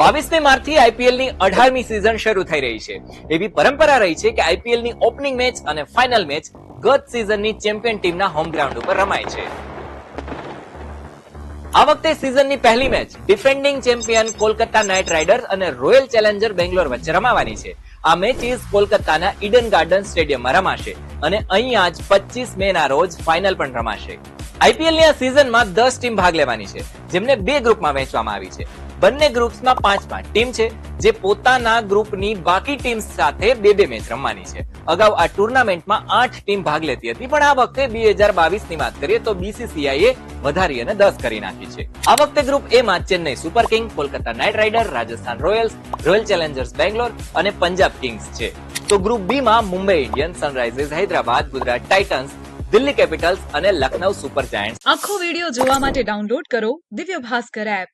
22મી માર્ચથી આઈપીએલ ની 18મી સિઝન શરૂ થઈ રહી છે. એવી પરંપરા રહી છે કે આઈપીએલ ની ઓપનિંગ મેચ અને ફાઇનલ મેચ ગત સિઝનની ચેમ્પિયન ટીમના હોમ ગ્રાઉન્ડ ઉપર રમાય છે. આ વખતે સિઝનની પહેલી match defending champion Kolkata night riders અને રોયલ ચેલેન્જર બેંગ્લોર વચ્ચે રમાવાની છે. આ મેચિસ કોલકાતાના ઈડન ગાર્ડન સ્ટેડિયમમાં રમાશે અને અહીંયા જ 25 મે ના રોજ ફાઇનલ પણ રમાશે. આઈપીએલ ની આ સિઝનમાં 10 ટીમ ભાગ લેવાની છે, જેમને 2 ગ્રુપમાં વહેંચવામાં આવી છે. બંને ગ્રુપ્સમાં 5 ટીમ છે, જે પોતાના ગ્રુપની બાકી ટીમ સાથે 2 મેચ રમવાની છે. અગાઉ આ ટુર્નામેન્ટમાં 8 ટીમ ભાગ લેતી હતી, પણ આ વખતે 2022 ની વાત કરીએ તો બીસીસીઆઈએ વધારી અને 10 કરી નાખી છે. આ વખતે ગ્રુપ એ માં Chennai super king, Kolkata night rider, Rajasthan Royals, royal Challengers Bangalore અને પંજાબ કિંગ્સ છે. તો ગ્રુપ બી માં Mumbai Indians, Sunrisers Hyderabad, Gujarat Titans, Delhi Capitals અને લખનઉ સુપર જાયન્ટ્સ. આખો વિડિયો જોવા માટે ડાઉનલોડ કરો દિવ્ય ભાસ્કર એપ.